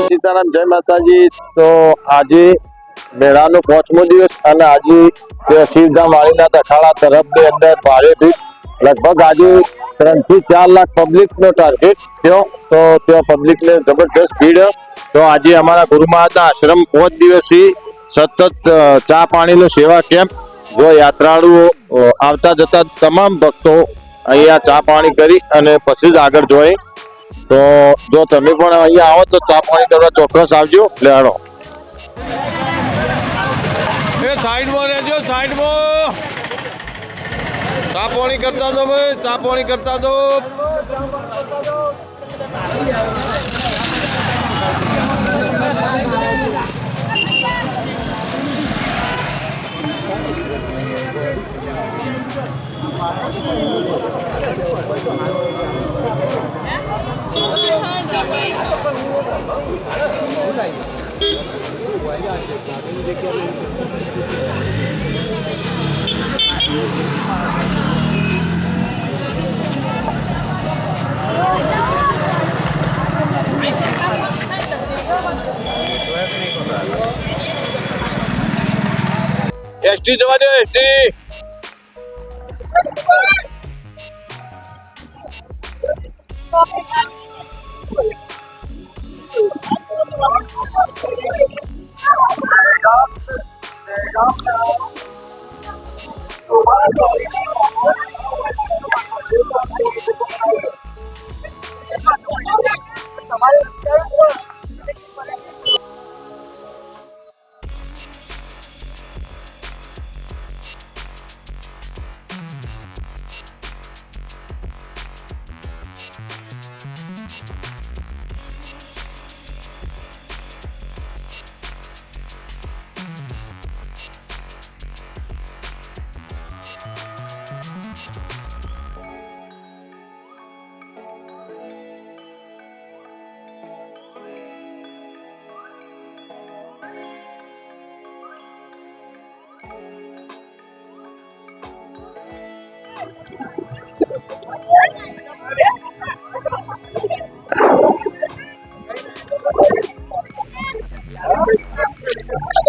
સીતારામ, જય માતાજી। તો આજે મેળાનો 5મો દિવસ અને આજે શિવધામ વાળીનાથ અખાડા તરફની અંદર ભારે ભીડ, લગભગ આજે 3 થી 4 લાખ પબ્લિકનો ટાર્ગેટ થયો। તો ત્યાં પબ્લિકને જબરજસ્ત ભીડ। તો આજે અમારા ગુરુ મહારાજના આશ્રમ 5 દિવસથી સતત ચા પાણીનો સેવા કેમ્પ, જો યાત્રાળુઓ આવતા જતા તમામ ભક્તો અહીંયા ચા પાણી કરી અને પછી જ આગળ જોઈએ। તો જો તમે પણ અહીંયા આવો તો ચા પાણી કરવા ચોક્કસ આવજો। લેવાનો સાઈડમાં રહેજો, સાઈડમાં ચા પાણી કરતા દો ભાઈ, ચા પાણી કરતા દો। એસટી જવા દો, એસટી।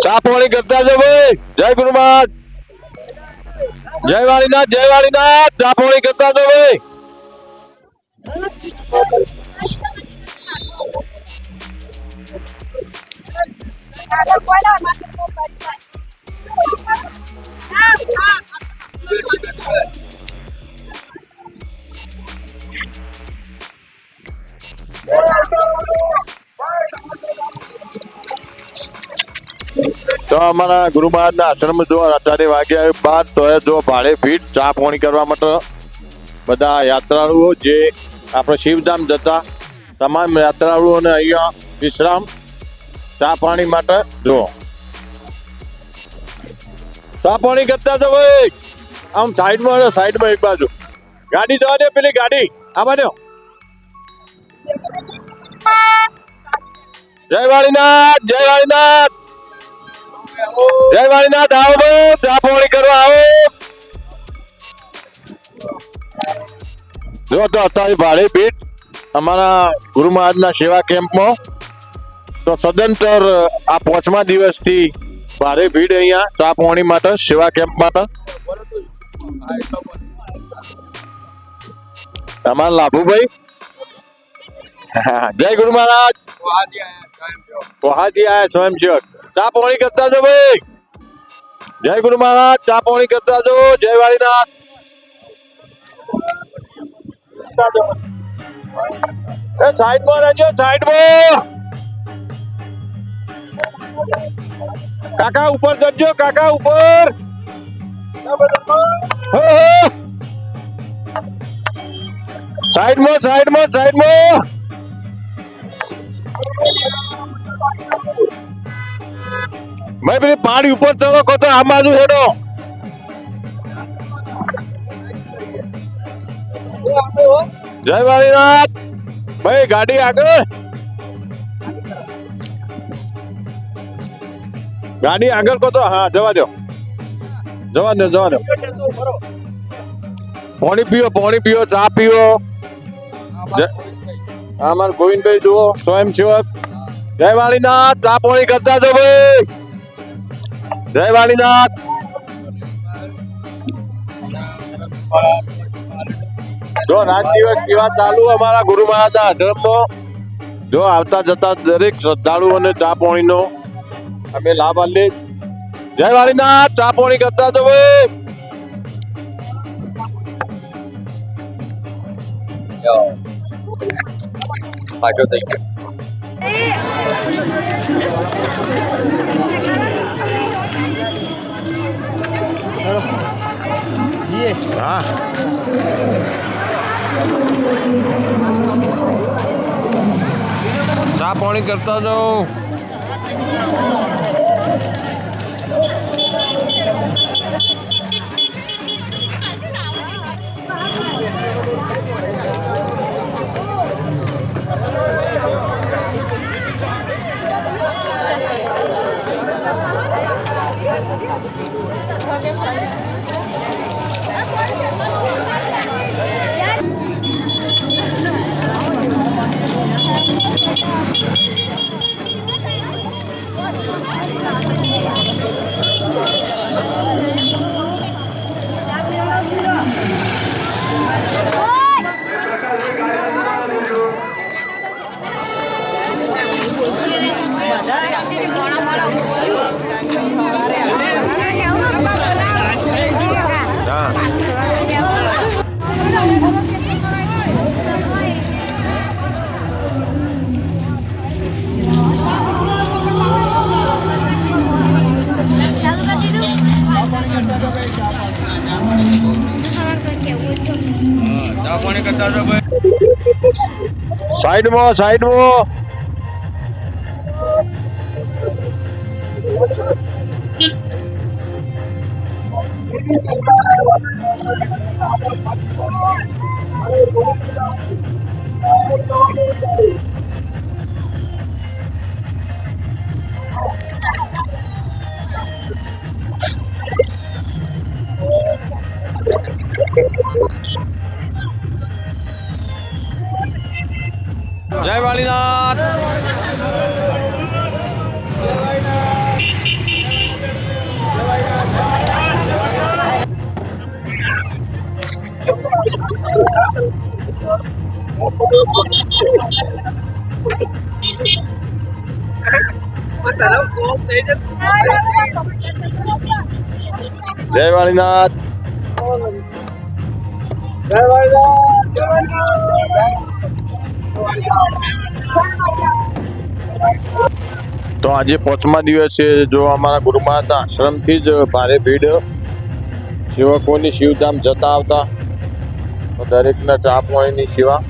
ચા પાણી કરતા જો ભાઈ। જય ગુરુ મહારાજ, જય વાળીનાથ, જય વાળીનાથ। ચા પાણી કરતા જો ભાઈ। તો અમારા ગુરુ મહારાજના આશ્રમ જો અત્યારે વાગ્યા 12, તો જો ભાડે ભીડ ચા પાણી કરવા માટે બધા યાત્રાળુઓ, જે આપણે શિવધામ જતા તમામ યાત્રાળુઓને અહીંયા વિશ્રામ ચા પાણી માટે જો ચા પાણી કરતા તો ભાઈ। આમ સાઈડમાં, સાઈડમાં એક બાજુ ગાડી જવા દે, પેલી ગાડી આ બાજુ। જય વાળીનાથ, જય વાળીનાથ, જય વાળીનાથ। આવો ભાઈ, ચા પાણી કરવા આવો। જો તો અત્યારે ભારે ભીડ અમારા ગુરુ મહારાજના સેવા કેમ્પમાં। તો સદંતર આ 5મા દિવસથી ભારે ભીડ અહીંયા ચા પાણી માટે, સેવા કેમ્પ માટે। તમારા લાભુભાઈ, જય ગુરુ મહારાજ। વહાજી આયા સ્વયંસેવક, ચા પાણી કરતા જો ભાઈ। જય ગુરુ મહારાજ, ચા પાણી કરતા જો। જય વાળીનાથ। સાઈડમાં રહેજો, સાઈડમાં। કાકા ઉપર ચડજો, કાકા ઉપર। સાઈડમાં, સાઈડમાં, સાઈડમાં। ભાઈ પેલી પાડી ઉપર ચડો કો તો આ બાજુ હેડો। જય વાળીનાથ। ભાઈ ગાડી આગળ, ગાડી આગળ કો તો હા જવા દો, જવા દો, જવા દો. પાણી પીવો, ચા પીવો. અમાર ગોવિંદભાઈ જુઓ સ્વયંસેવક. જય વાળીનાથ. ચા પાણી કરતા જો ભાઈ. જય વાળીનાથ. જો રાત દિવસ સેવા ચાલુ અમારા ગુરુ મહારાજના આશ્રમમાં. જો આવતા જતા દરેક શ્રદ્ધાળુઓને ચા પાણીનો અમે લાભ આપીએ. જય વાળીનાથ. ચા પાણી કરતા જો ભાઈ. પાછો થઈ ગયો. હા ચા પાણી કરતા જાઓ. સાઈડમાં, સાઈડમાં. જય વાળીનાથ. જય વાળીનાથ. તો આજે 5મા દિવસે જો અમારા ગુરુ મહારાજના આશ્રમથી જ ભારે ભીડ સેવકોની શિવધામ જતા આવતા. તો દરેકના ચા પાણીની સેવા.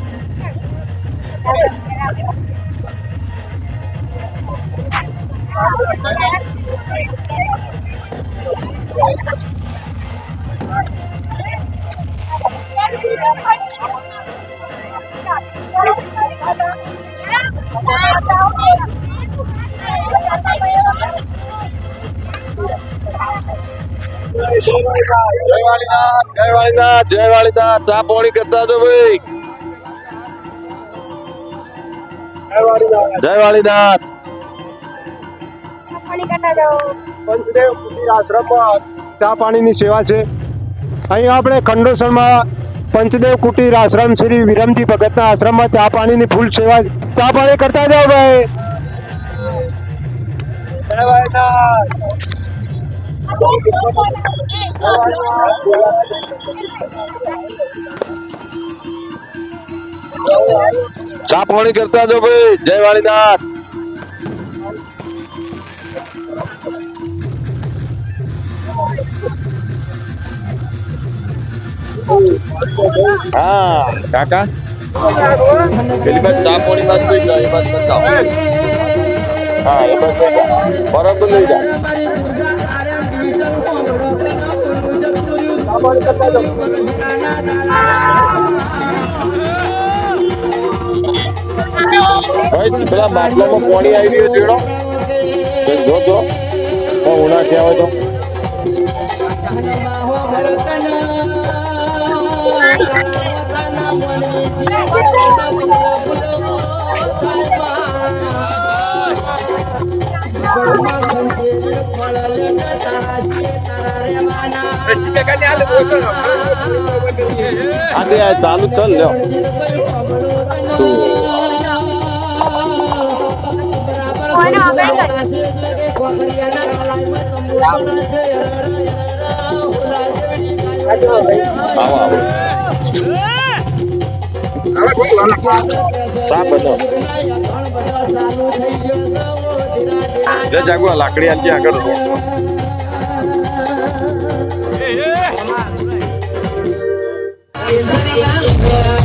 જય વાળીનાથ. જય વાળીનાથ. ચા પાણી કરતા જો ભાઈ. જય વાળીનાથ. પંચદેવ કુટીર આશ્રમમાં ચા પાણીની સેવા છે. અહીં આપણે ખંડોસરમાં પંચદેવ કુટીર આશ્રમ શ્રી વિરમજી ભગતના આશ્રમમાં ચા પાણીની ફૂલ સેવા. ચા પાણી કરતા જાઓ ભાઈ. જય વાળીનાથ. ચા પાણી કરતા જો ભાઈ. જય વાળીનાથ. હા કાકા પેલી બાદ ચા પાણી બાદ લઈ જાઓ. એ બાદ બતાવો. હા એ બાદ બરાબર લઈ જાઓ. ભાઈ પેલા બાટલામાં પાણી આવી રહ્યું છે જો તો ઉના છે આવે તો હા તે આ ચાલુ ચાલ લ્યો આવો આવો સાપ બનો લે જાગો લાકડી આલજી આગળ Hey,